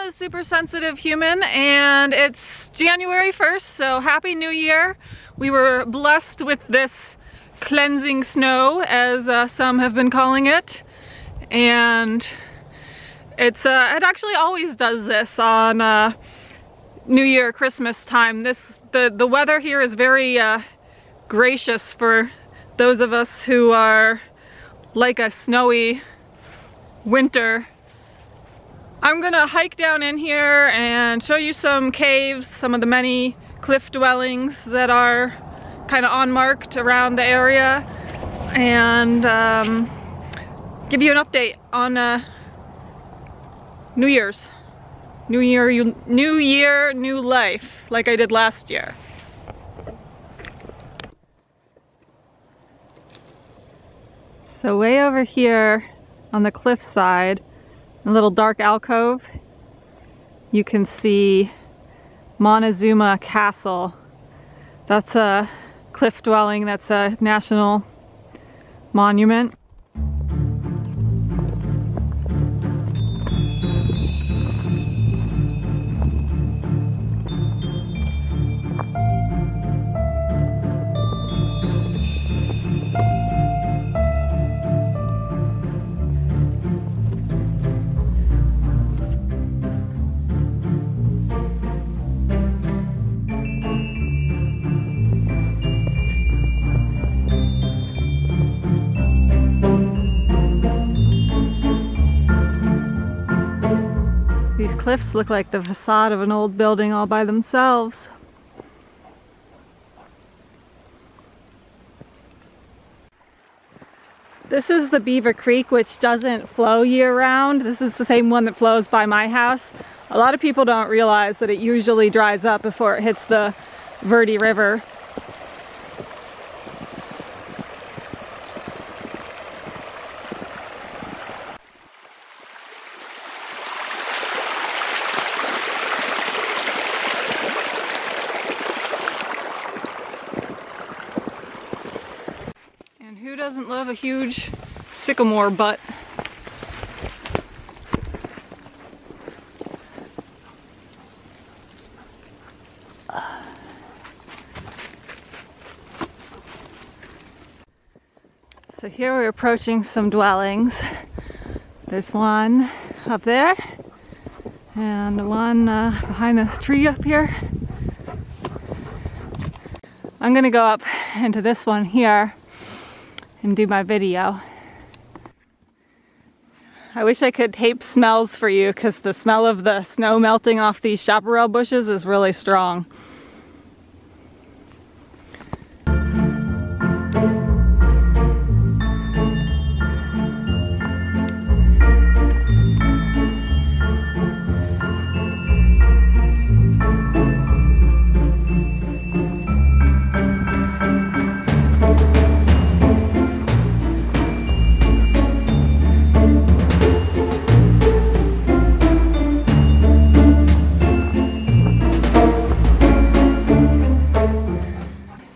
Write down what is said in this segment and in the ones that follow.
a super sensitive human, and it's January 1st, so Happy New Year. We were blessed with this cleansing snow, as some have been calling it, and it actually always does this on New Year, Christmas time. The weather here is very gracious for those of us who are like a snowy winter. I'm gonna hike down in here and show you some caves, some of the many cliff dwellings that are kind of unmarked around the area, and give you an update on New Year's. New year, new life, like I did last year. So way over here on the cliff side, a little dark alcove, you can see Montezuma Castle. That's a cliff dwelling, that's a national monument. These cliffs look like the facade of an old building all by themselves. This is the Beaver Creek, which doesn't flow year-round. This is the same one that flows by my house. A lot of people don't realize that it usually dries up before it hits the Verde River. Who doesn't love a huge sycamore butt? So here we're approaching some dwellings. There's one up there and one behind this tree up here. I'm gonna go up into this one here and do my video. I wish I could tape smells for you, because the smell of the snow melting off these chaparral bushes is really strong.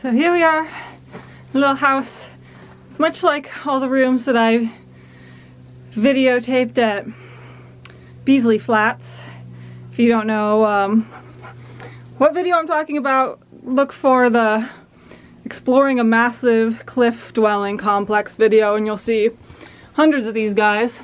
So here we are, a little house. It's much like all the rooms that I videotaped at Beasley Flats. If you don't know what video I'm talking about, look for the Exploring a Massive Cliff Dwelling Complex video and you'll see hundreds of these guys.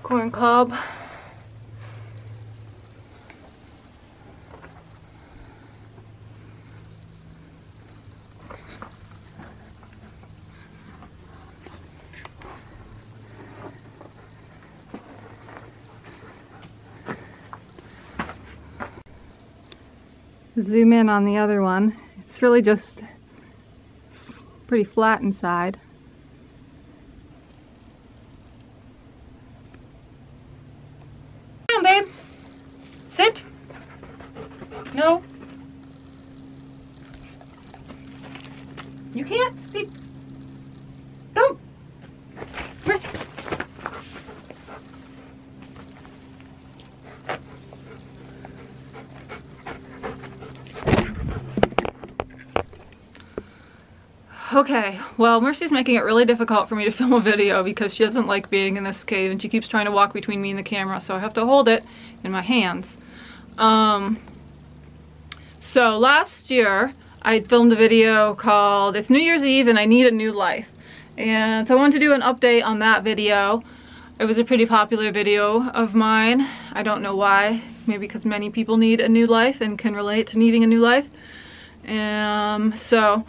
Corn cob. Zoom in on the other one. It's really just pretty flat inside. Babe, sit. No, you can't sleep. Don't. Mercy. Okay, well, Mercy's making it really difficult for me to film a video because she doesn't like being in this cave and she keeps trying to walk between me and the camera, so I have to hold it in my hands. So last year I filmed a video called It's New Year's Eve and I Need a New Life. And so I wanted to do an update on that video. It was a pretty popular video of mine. I don't know why. Maybe because many people need a new life and can relate to needing a new life. So,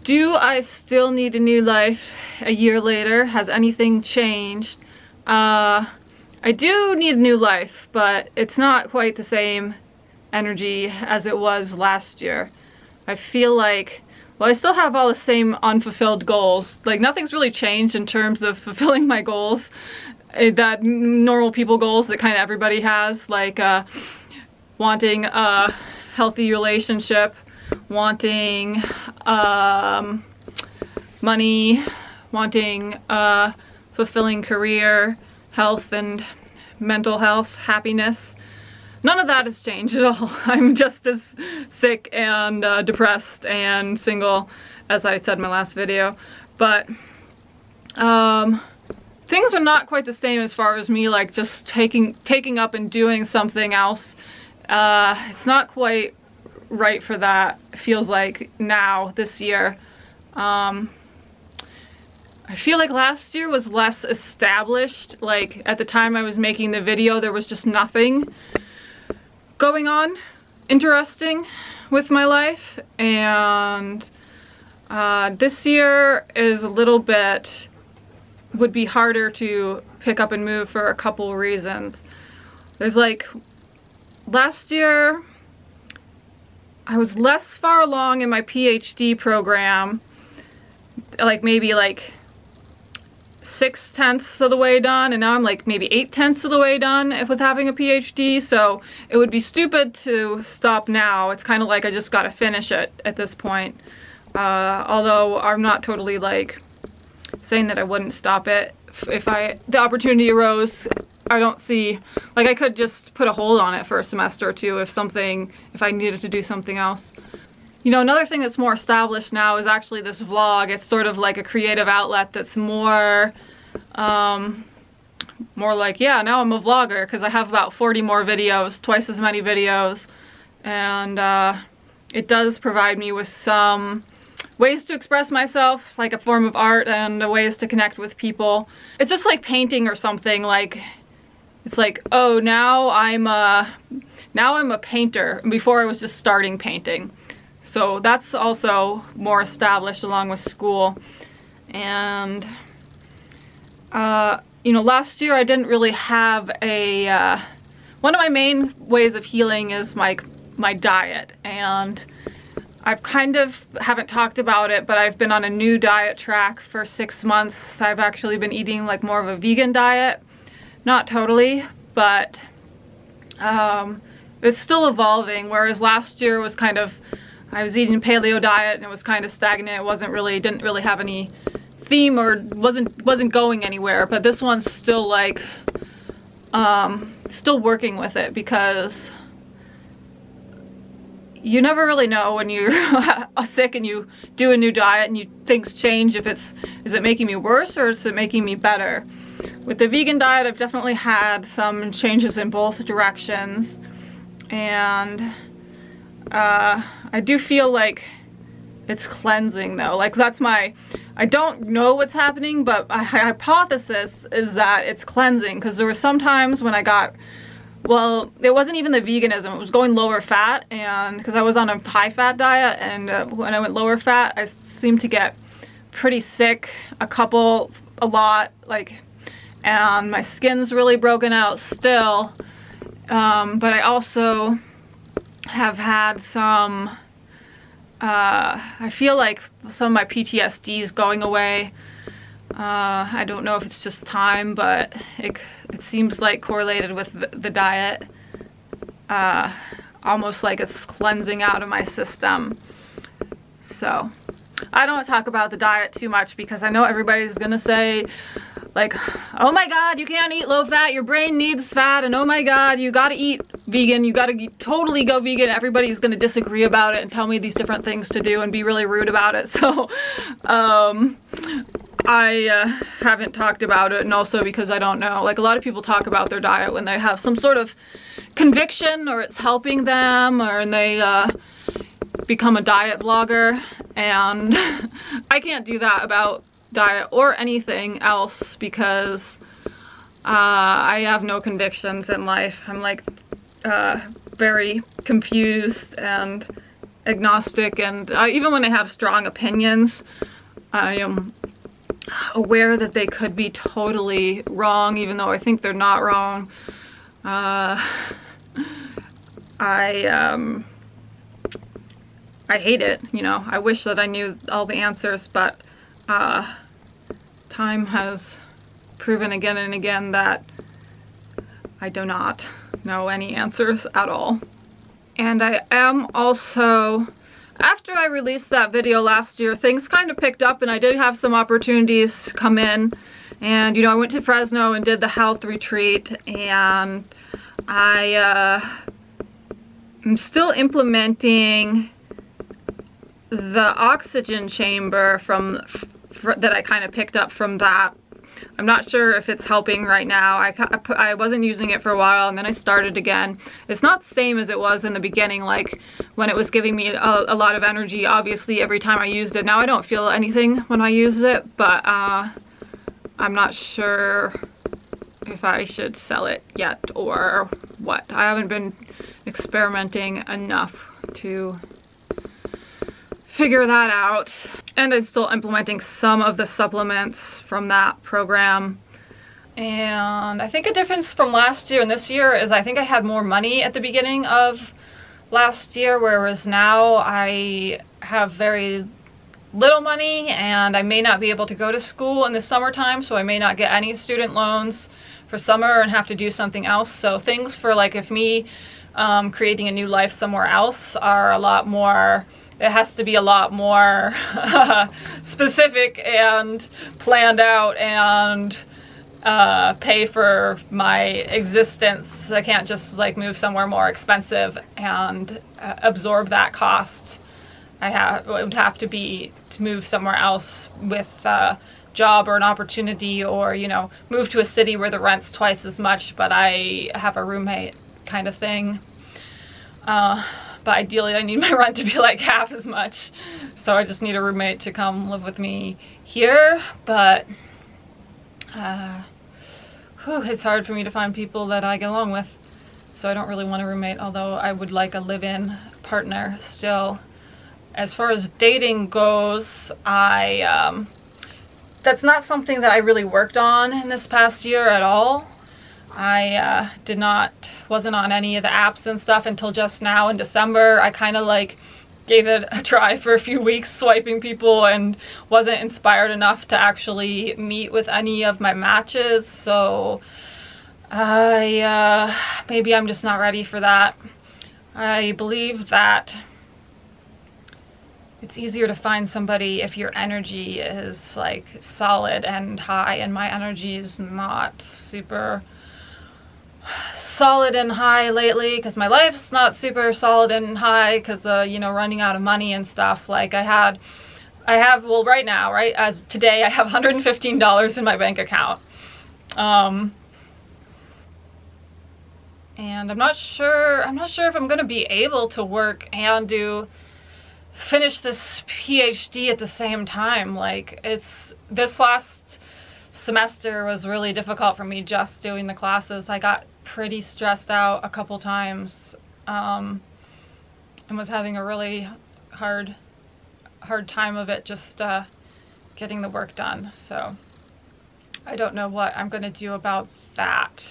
do I still need a new life a year later? Has anything changed? I do need a new life, but it's not quite the same energy as it was last year. I feel like, well, I still have all the same unfulfilled goals. Like, nothing's really changed in terms of fulfilling my goals. That normal people goals that kind of everybody has, like wanting a healthy relationship, wanting money, wanting a fulfilling career, health and mental health, happiness. None of that has changed at all. I'm just as sick and depressed and single as I said in my last video. But things are not quite the same as far as me like just taking up and doing something else. It's not quite right for that, it feels like now, this year. I feel like last year was less established. Like at the time I was making the video, there was just nothing going on interesting with my life, and this year is a little bit, would be harder to pick up and move for a couple reasons. There's like, last year I was less far along in my PhD program, like maybe like 6/10 of the way done, and now I'm like maybe 8/10 of the way done with having a PhD, so it would be stupid to stop now. It's kind of like I just gotta finish it at this point. Although I'm not totally like saying that I wouldn't stop it if the opportunity arose. I don't see, like I could just put a hold on it for a semester or two if I needed to do something else. You know, another thing that's more established now is actually this vlog. It's sort of like a creative outlet that's more like, yeah, now I'm a vlogger because I have about 40 more videos, twice as many videos, and it does provide me with some ways to express myself, like a form of art, and ways to connect with people. It's just like painting or something. Like, it's like, oh, now I'm a painter. Before I was just starting painting. So that's also more established along with school. And you know, last year I didn't really have a one of my main ways of healing is my diet, and I've kind of haven't talked about it, but I've been on a new diet track for 6 months. I've actually been eating like more of a vegan diet. Not totally, but it's still evolving, whereas last year was kind of, I was eating paleo diet and it was kind of stagnant. It didn't really have any theme, or wasn't going anywhere. But this one's still like, still working with it, because you never really know when you're sick and you do a new diet and things change. Is it making me worse or is it making me better? With the vegan diet, I've definitely had some changes in both directions, and I do feel like it's cleansing though. Like I don't know what's happening, but my hypothesis is that it's cleansing, because there were some times when I got, well, it wasn't even the veganism, it was going lower fat, and because I was on a high fat diet, and when I went lower fat, I seemed to get pretty sick, a lot, like, and my skin's really broken out still, but I also have had some, I feel like some of my PTSD is going away. I don't know if it's just time, but it seems like correlated with the diet, almost like it's cleansing out of my system. So I don't talk about the diet too much because I know everybody's gonna say, like, oh my god, you can't eat low fat, your brain needs fat, and oh my god, you gotta eat vegan, you gotta totally go vegan. Everybody's gonna disagree about it and tell me these different things to do and be really rude about it. So I haven't talked about it, and also because I don't know. Like, a lot of people talk about their diet when they have some sort of conviction, or it's helping them, or they become a diet blogger, and I can't do that about diet or anything else because I have no convictions in life. I'm like very confused and agnostic, and even when I have strong opinions, I am aware that they could be totally wrong, even though I think they're not wrong. I hate it, you know. I wish that I knew all the answers, but time has proven again and again that I do not know any answers at all. And I am also, after I released that video last year, things kind of picked up and I did have some opportunities come in. And, you know, I went to Fresno and did the health retreat, and I am still implementing the oxygen chamber that I kind of picked up from that. I'm not sure if it's helping right now. I wasn't using it for a while, and then I started again. It's not the same as it was in the beginning, like when it was giving me a lot of energy, obviously, every time I used it. Now I don't feel anything when I use it, but I'm not sure if I should sell it yet or what. I haven't been experimenting enough to figure that out, and I'm still implementing some of the supplements from that program. And I think a difference from last year and this year is I think I had more money at the beginning of last year, whereas now I have very little money, and I may not be able to go to school in the summertime, so I may not get any student loans for summer and have to do something else. So things for, like, if me creating a new life somewhere else are a lot more, it has to be a lot more specific and planned out, and pay for my existence. I can't just like move somewhere more expensive and absorb that cost. It would have to be to move somewhere else with a job or an opportunity, or, you know, move to a city where the rent's twice as much but I have a roommate kind of thing. But ideally I need my rent to be like half as much, so I just need a roommate to come live with me here. But it's hard for me to find people that I get along with, so I don't really want a roommate, although I would like a live-in partner still. As far as dating goes, that's not something that I really worked on in this past year at all. I wasn't on any of the apps and stuff until just now in December. I kind of like gave it a try for a few weeks swiping people and wasn't inspired enough to actually meet with any of my matches. So maybe I'm just not ready for that. I believe that it's easier to find somebody if your energy is like solid and high, and my energy is not super solid and high lately because my life's not super solid and high because you know, running out of money and stuff. Like I have, well, right now, right as today, I have $115 in my bank account, and I'm not sure if I'm gonna be able to work and finish this PhD at the same time. Like, this last semester was really difficult for me just doing the classes. I got pretty stressed out a couple times, and was having a really hard time of it, just getting the work done. So I don't know what I'm gonna do about that.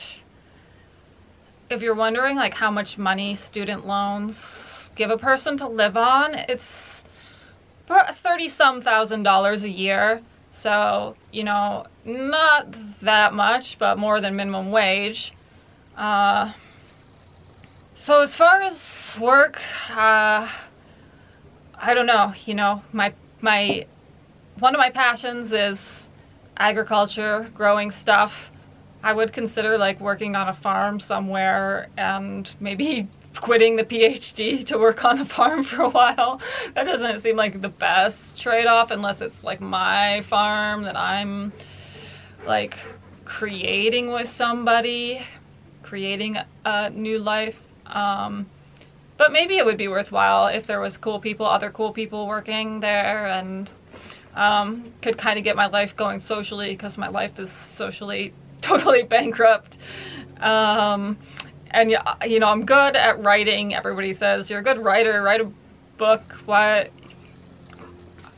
If you're wondering like how much money student loans give a person to live on, it's about $30-some thousand a year. So, you know, not that much, but more than minimum wage. So as far as work, I don't know, you know, one of my passions is agriculture, growing stuff. I would consider like working on a farm somewhere and maybe quitting the PhD to work on a farm for a while. That doesn't seem like the best trade-off unless it's like my farm that I'm like creating with somebody, creating a new life. But maybe it would be worthwhile if there was cool people, other cool people working there, and could kind of get my life going socially, because my life is socially totally bankrupt. And you know, I'm good at writing. Everybody says you're a good writer, write a book. What?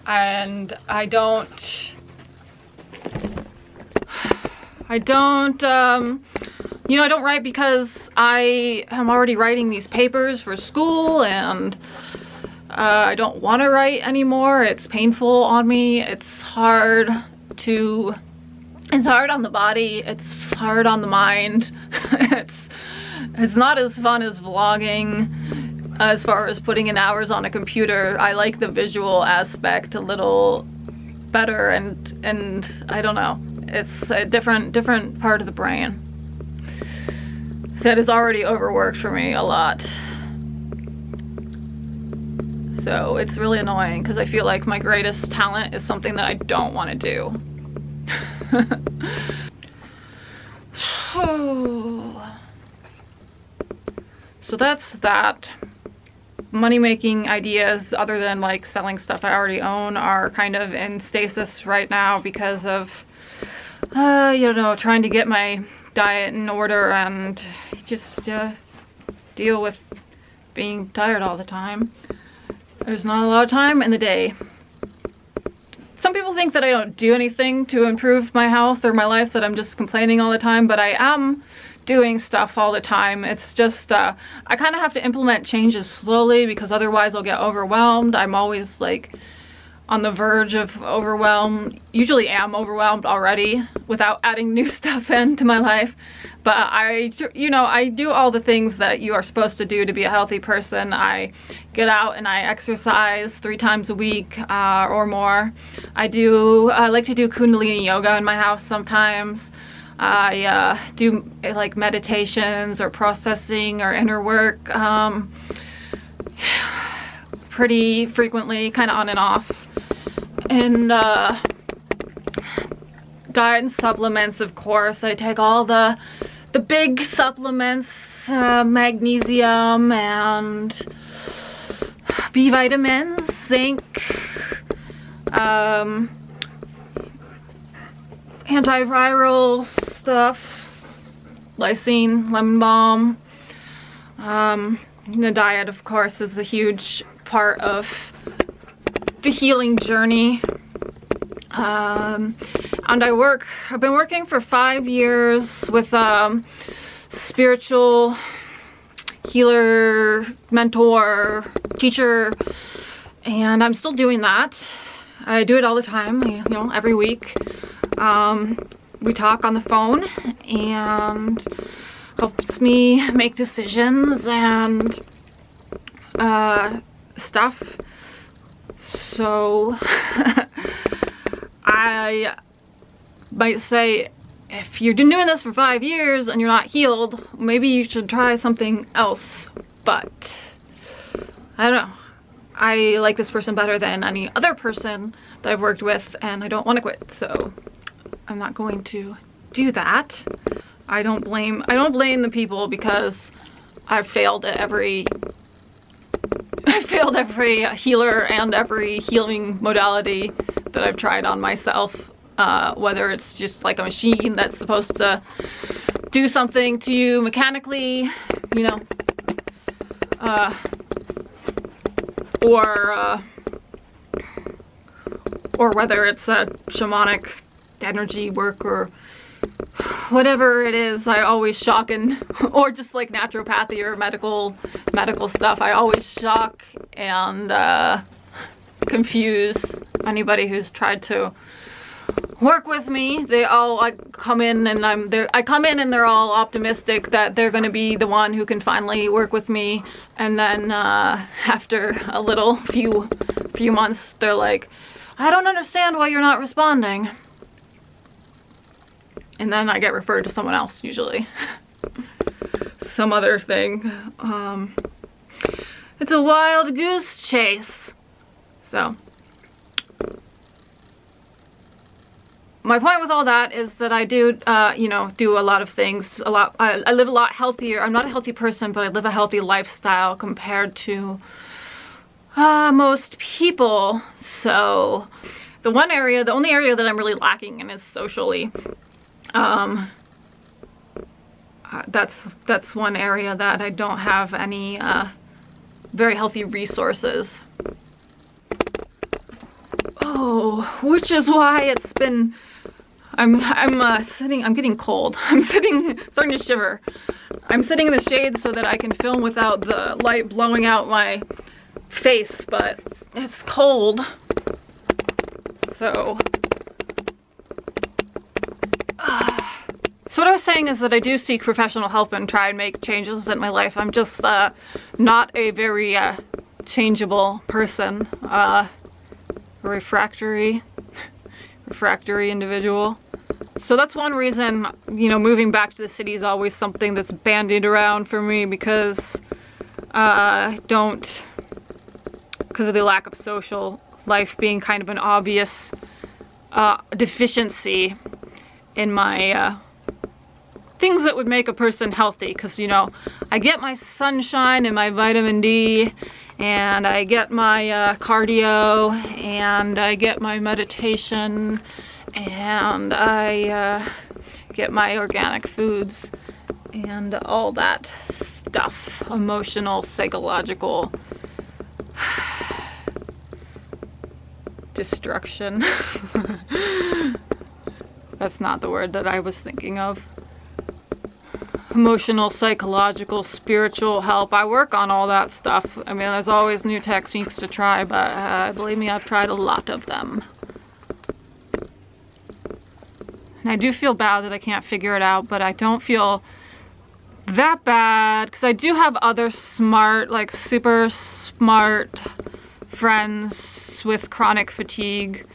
And I don't you know, I don't write because I am already writing these papers for school, and I don't want to write anymore. It's painful on me. It's hard on the body. It's hard on the mind. It's not as fun as vlogging as far as putting in hours on a computer. I like the visual aspect a little better, and I don't know. It's a different part of the brain that is already overworked for me a lot. So it's really annoying because I feel like my greatest talent is something that I don't want to do. So that's that. Money-making ideas other than like selling stuff I already own are kind of in stasis right now because of you know, trying to get my diet in order and just deal with being tired all the time. There's not a lot of time in the day. Some people think that I don't do anything to improve my health or my life, that I'm just complaining all the time, but I am doing stuff all the time. It's just I kind of have to implement changes slowly because otherwise I'll get overwhelmed. I'm always like on the verge of overwhelm. Usually am overwhelmed already without adding new stuff into my life. But you know, I do all the things that you are supposed to do to be a healthy person. I get out and I exercise 3 times a week or more. I like to do Kundalini yoga in my house sometimes. I do like meditations or processing or inner work pretty frequently, kind of on and off. And diet and supplements, of course. I take all the big supplements, magnesium and B vitamins, zinc, antiviral stuff, lysine, lemon balm. The diet, of course, is a huge part of the healing journey. And I've been working for 5 years with spiritual healer, mentor, teacher, and I'm still doing that. I do it all the time, you know, every week. We talk on the phone and helps me make decisions and stuff. So I might say, if you've been doing this for 5 years and you're not healed, maybe you should try something else. But I don't know. I like this person better than any other person that I've worked with, and I don't want to quit, so I'm not going to do that. I don't blame the people, because I've failed at every healer and every healing modality that I've tried on myself, whether it's just like a machine that's supposed to do something to you mechanically, you know, or whether it's a shamanic energy work or whatever it is. I always shock or just like naturopathy or medical stuff. I always shock and confuse anybody who's tried to work with me. They all come in and I come in and they're all optimistic that they're going to be the one who can finally work with me, and then after a few months they're like, I don't understand why you're not responding. and then I get referred to someone else usually. Some other thing. It's a wild goose chase. So my point with all that is that I do, you know, do a lot of things. I live a lot healthier. I'm not a healthy person, but I live a healthy lifestyle compared to most people. So the only area that I'm really lacking in is socially. That's one area that I don't have any very healthy resources. Oh, which is why it's been, I'm getting cold. I'm starting to shiver. I'm sitting in the shade so that I can film without the light blowing out my face, but it's cold. So what I was saying is that I do seek professional help and try and make changes in my life. I'm just not a very changeable person. A refractory individual. So that's one reason, you know, moving back to the city is always something that's bandied around for me, because because of the lack of social life being kind of an obvious deficiency in my things that would make a person healthy. Because, you know, I get my sunshine and my vitamin D, and I get my cardio, and I get my meditation, and I get my organic foods, and all that stuff. Emotional, psychological destruction. That's not the word that I was thinking of. Emotional, psychological, spiritual help. I work on all that stuff. I mean, there's always new techniques to try, but believe me, I've tried a lot of them. And I do feel bad that I can't figure it out, but I don't feel that bad, because I do have other smart, like super smart friends with chronic fatigue,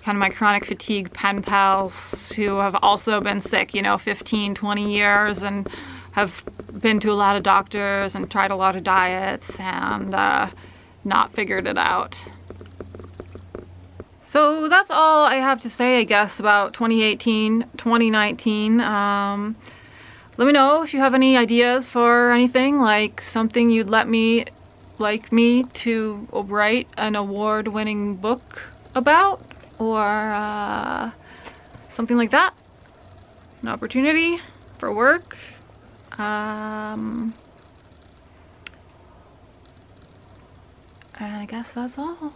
kind of my chronic fatigue pen pals, who have also been sick, you know, 15, 20 years, and have been to a lot of doctors and tried a lot of diets and not figured it out. So that's all I have to say, I guess, about 2018, 2019. Let me know if you have any ideas for anything, like something you'd like me to write an award-winning book about, or something like that. An opportunity for work. And I guess that's all.